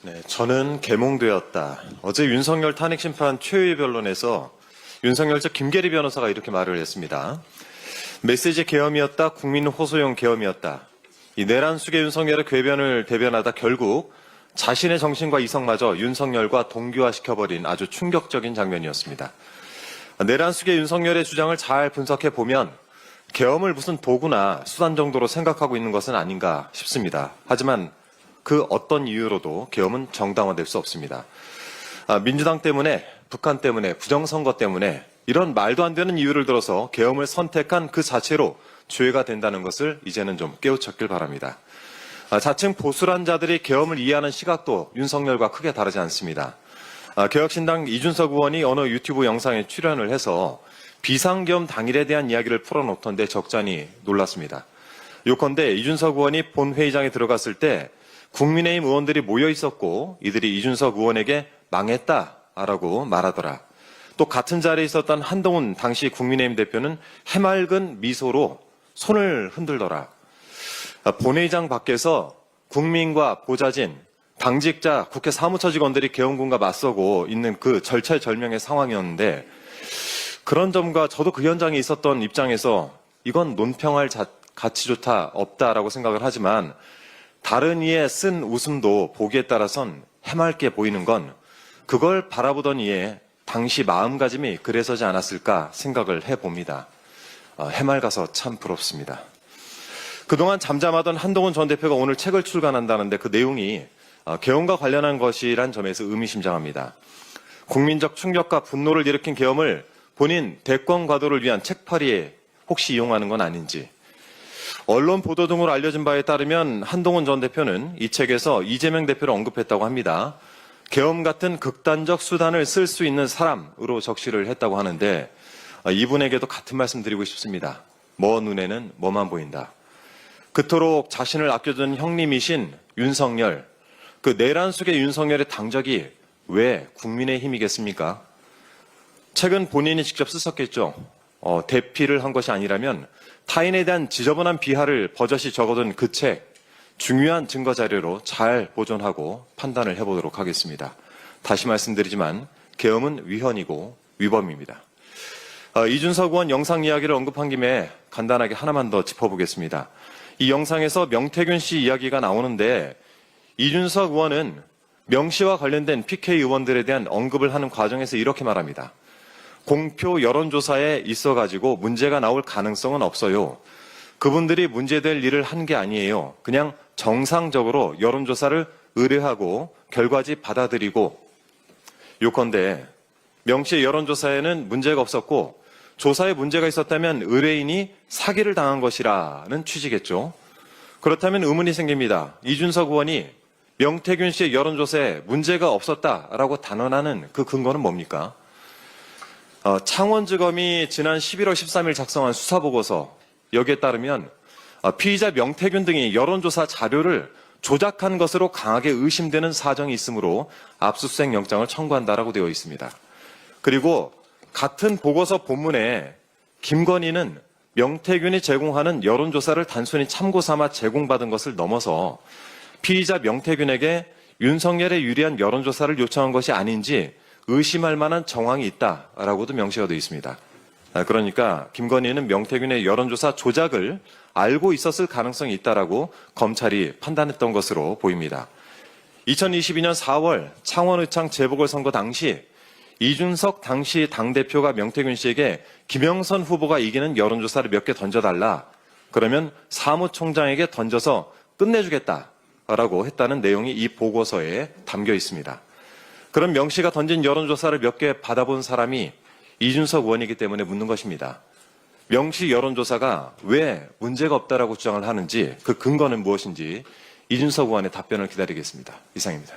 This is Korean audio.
네, 저는 계몽되었다. 어제 윤석열 탄핵 심판 최후의 변론에서 윤석열 측 김계리 변호사가 이렇게 말을 했습니다. 메시지 계엄이었다. 국민 호소용 계엄이었다. 이 내란 속의 윤석열의 궤변을 대변하다 결국 자신의 정신과 이성마저 윤석열과 동규화시켜버린 아주 충격적인 장면이었습니다. 내란 속의 윤석열의 주장을 잘 분석해보면 계엄을 무슨 도구나 수단 정도로 생각하고 있는 것은 아닌가 싶습니다. 하지만 그 어떤 이유로도 계엄은 정당화될 수 없습니다. 민주당 때문에, 북한 때문에, 부정선거 때문에 이런 말도 안 되는 이유를 들어서 계엄을 선택한 그 자체로 죄가 된다는 것을 이제는 좀 깨우쳤길 바랍니다. 자칭 보수란 자들이 계엄을 이해하는 시각도 윤석열과 크게 다르지 않습니다. 개혁신당 이준석 의원이 어느 유튜브 영상에 출연을 해서 비상계엄 당일에 대한 이야기를 풀어놓던데 적잖이 놀랐습니다. 요컨대 이준석 의원이 본회의장에 들어갔을 때 국민의힘 의원들이 모여 있었고 이들이 이준석 의원에게 망했다라고 말하더라. 또 같은 자리에 있었던 한동훈 당시 국민의힘 대표는 해맑은 미소로 손을 흔들더라. 본회의장 밖에서 국민과 보좌진, 당직자, 국회 사무처 직원들이 계엄군과 맞서고 있는 그 절체절명의 상황이었는데 그런 점과 저도 그 현장에 있었던 입장에서 이건 논평할 가치조차 없다라고 생각을 하지만 다른 이의 쓴 웃음도 보기에 따라선 해맑게 보이는 건 그걸 바라보던 이의 당시 마음가짐이 그래서지 않았을까 생각을 해봅니다. 해맑아서 참 부럽습니다. 그동안 잠잠하던 한동훈 전 대표가 오늘 책을 출간한다는데 그 내용이 계엄과 관련한 것이란 점에서 의미심장합니다. 국민적 충격과 분노를 일으킨 계엄을 본인 대권 과도를 위한 책팔이에 혹시 이용하는 건 아닌지. 언론 보도 등으로 알려진 바에 따르면 한동훈 전 대표는 이 책에서 이재명 대표를 언급했다고 합니다. 계엄 같은 극단적 수단을 쓸 수 있는 사람으로 적시를 했다고 하는데 이분에게도 같은 말씀 드리고 싶습니다. 뭐 눈에는 뭐만 보인다. 그토록 자신을 아껴준 형님이신 윤석열, 그 내란 속의 윤석열의 당적이 왜 국민의힘이겠습니까? 책은 본인이 직접 쓰셨겠죠. 대피를 한 것이 아니라면 타인에 대한 지저분한 비하를 버젓이 적어둔 그 책, 중요한 증거 자료로 잘 보존하고 판단을 해보도록 하겠습니다. 다시 말씀드리지만 계엄은 위헌이고 위법입니다. 이준석 의원 영상 이야기를 언급한 김에 간단하게 하나만 더 짚어보겠습니다. 이 영상에서 명태균 씨 이야기가 나오는데 이준석 의원은 명 씨와 관련된 PK 의원들에 대한 언급을 하는 과정에서 이렇게 말합니다. 공표 여론조사에 있어가지고 문제가 나올 가능성은 없어요. 그분들이 문제될 일을 한 게 아니에요. 그냥 정상적으로 여론조사를 의뢰하고 결과지 받아들이고 요컨대 명 씨의 여론조사에는 문제가 없었고 조사에 문제가 있었다면 의뢰인이 사기를 당한 것이라는 취지겠죠. 그렇다면 의문이 생깁니다. 이준석 의원이 명태균 씨의 여론조사에 문제가 없었다라고 단언하는 그 근거는 뭡니까? 창원지검이 지난 11월 13일 작성한 수사보고서 여기에 따르면 피의자 명태균 등이 여론조사 자료를 조작한 것으로 강하게 의심되는 사정이 있으므로 압수수색 영장을 청구한다라고 되어 있습니다. 그리고 같은 보고서 본문에 김건희는 명태균이 제공하는 여론조사를 단순히 참고 삼아 제공받은 것을 넘어서 피의자 명태균에게 윤석열에 유리한 여론조사를 요청한 것이 아닌지 의심할 만한 정황이 있다라고도 명시가 되어 있습니다. 그러니까 김건희는 명태균의 여론조사 조작을 알고 있었을 가능성이 있다라고 검찰이 판단했던 것으로 보입니다. 2022년 4월 창원의창 재보궐선거 당시 이준석 당시 당대표가 명태균 씨에게 김영선 후보가 이기는 여론조사를 몇 개 던져달라. 그러면 사무총장에게 던져서 끝내주겠다라고 했다는 내용이 이 보고서에 담겨 있습니다. 그런 명 씨가 던진 여론조사를 몇 개 받아본 사람이 이준석 의원이기 때문에 묻는 것입니다. 명 씨 여론조사가 왜 문제가 없다라고 주장을 하는지 그 근거는 무엇인지 이준석 의원의 답변을 기다리겠습니다. 이상입니다.